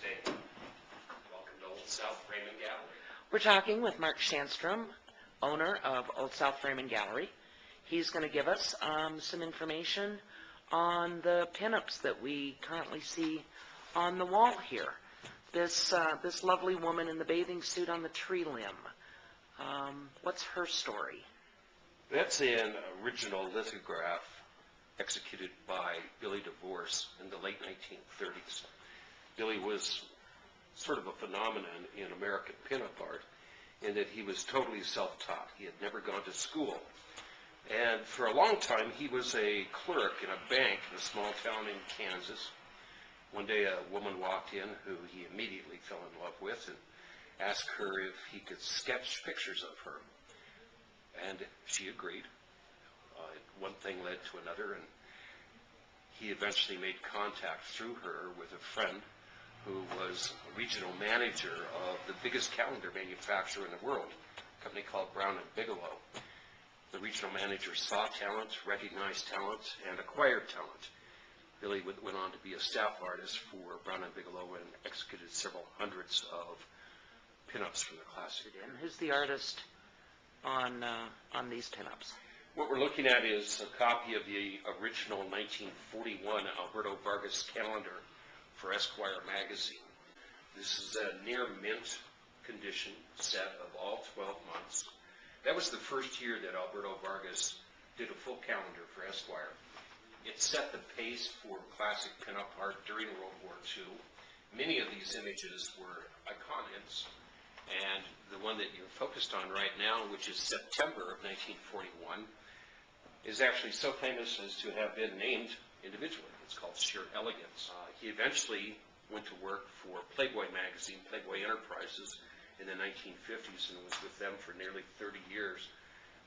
today? Welcome to Old South Raymond Gallery. We're talking with Mark Shandstrom, owner of Old South Raymond Gallery. He's going to give us some information on the pinups that we currently see on the wall here. This lovely woman in the bathing suit on the tree limb. What's her story? That's an original lithograph executed by Billy DeVorss in the late 1930s. Billy was sort of a phenomenon in American pinup art in that he was totally self-taught. He had never gone to school. And for a long time, he was a clerk in a bank in a small town in Kansas. One day, a woman walked in who he immediately fell in love with and asked her if he could sketch pictures of her. And she agreed. One thing led to another, and he eventually made contact through her with a friend who was a regional manager of the biggest calendar manufacturer in the world, a company called Brown and Bigelow. The regional manager saw talent, recognized talent, and acquired talent. Billy went on to be a staff artist for Brown and Bigelow and executed several hundreds of pinups from the classic. And who's the artist on these pinups? What we're looking at is a copy of the original 1941 Alberto Vargas calendar for Esquire magazine. This is a near mint condition set of all 12 months. That was the first year that Alberto Vargas did a full calendar for Esquire. It set the pace for classic pinup art during World War II. Many of these images were iconics, and the one that you're focused on right now, which is September of 1941, is actually so famous as to have been named individually. It's called Sheer Elegance. He eventually went to work for Playboy magazine, Playboy Enterprises, in the 1950s and was with them for nearly 30 years.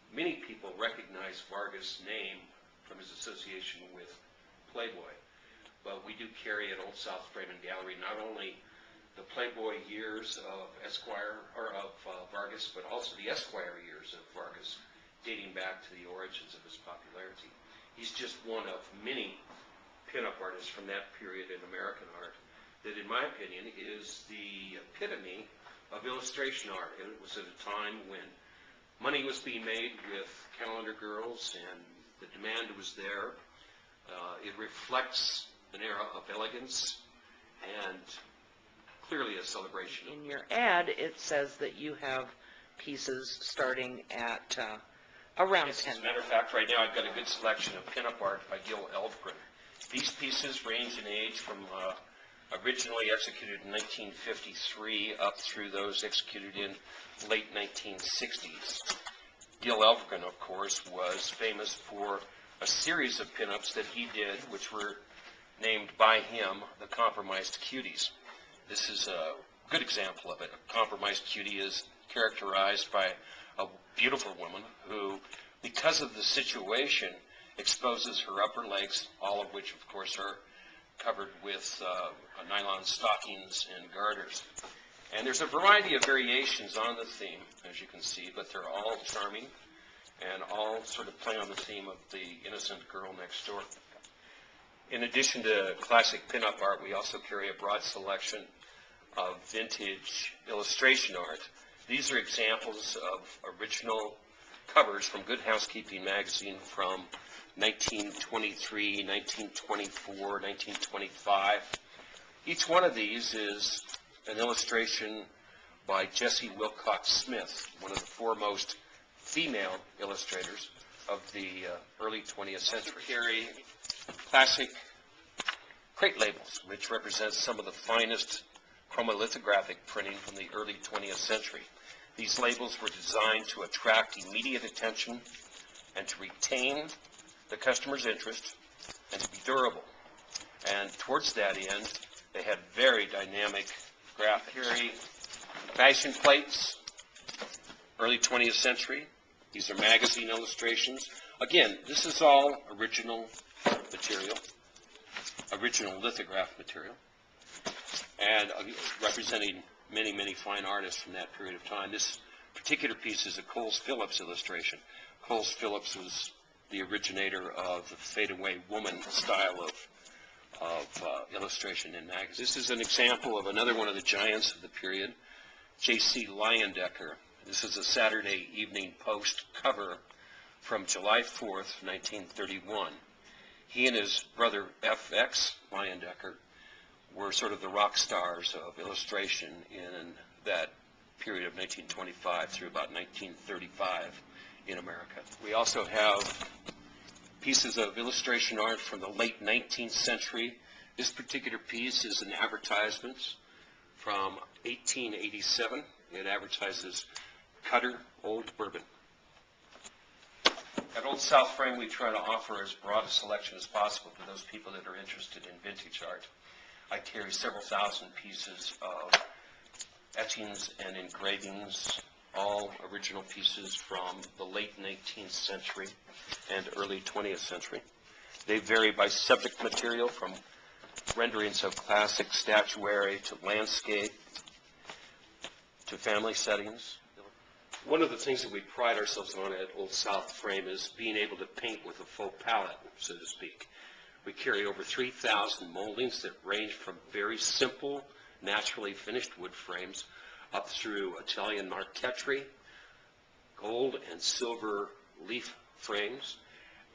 Many people recognize Vargas' name from his association with Playboy, but we do carry at Old South Raymond Gallery not only the Playboy years of Esquire or of Vargas, but also the Esquire years of Vargas, dating back to the origins of his popularity. He's just one of many pinup artists from that period in American art that, in my opinion, is the epitome of illustration art. And it was at a time when money was being made with calendar girls and the demand was there. It reflects an era of elegance and clearly a celebration. In your ad, it says that you have pieces starting at around 10. As a matter of fact, right now I've got a good selection of pinup art by Elvgren. These pieces range in age from originally executed in 1953 up through those executed in late 1960s. Elvgren, of course, was famous for a series of pinups that he did, which were named by him the Compromised Cuties. This is a good example of it. A compromised cutie is characterized by a beautiful woman who, because of the situation, exposes her upper legs, all of which, of course, are covered with nylon stockings and garters. And there's a variety of variations on the theme, as you can see, but they're all charming and all sort of play on the theme of the innocent girl next door. In addition to classic pinup art, we also carry a broad selection of vintage illustration art. These are examples of original covers from Good Housekeeping magazine from 1923, 1924, 1925. Each one of these is an illustration by Jessie Wilcox Smith, one of the foremost female illustrators of the early 20th century. We carry classic crate labels, which represent some of the finest chromolithographic printing from the early 20th century. These labels were designed to attract immediate attention and to retain the customer's interest and to be durable. And towards that end, they had very dynamic graphics. Carry fashion plates, early 20th century. These are magazine illustrations. Again, this is all original material, original lithograph material, and representing many, many fine artists from that period of time. This particular piece is a Coles Phillips illustration. Coles Phillips was the originator of the fade-away woman style of illustration in magazines. This is an example of another one of the giants of the period, J.C. Leyendecker. This is a Saturday Evening Post cover from July 4th, 1931. He and his brother F.X. Leyendecker were sort of the rock stars of illustration in that period of 1925 through about 1935 in America. We also have pieces of illustration art from the late 19th century. This particular piece is an advertisement from 1887. It advertises Cutter Old Bourbon. At Old South Frame, we try to offer as broad a selection as possible to those people that are interested in vintage art. I carry several thousand pieces of etchings and engravings, all original pieces from the late 19th century and early 20th century. They vary by subject material, from renderings of classic statuary to landscape to family settings. One of the things that we pride ourselves on at Old South Frame is being able to paint with a faux palette, so to speak. We carry over 3,000 moldings that range from very simple, naturally finished wood frames up through Italian marquetry, gold and silver leaf frames,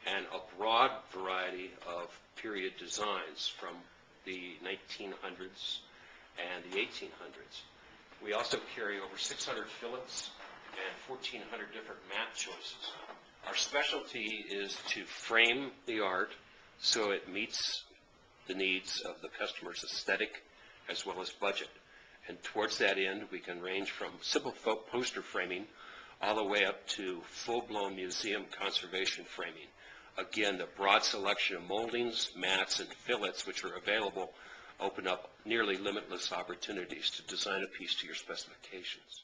and a broad variety of period designs from the 1900s and the 1800s. We also carry over 600 fillets and 1,400 different mat choices. Our specialty is to frame the art so it meets the needs of the customer's aesthetic as well as budget. And towards that end, we can range from simple poster framing all the way up to full-blown museum conservation framing. Again, the broad selection of moldings, mats, and fillets which are available open up nearly limitless opportunities to design a piece to your specifications.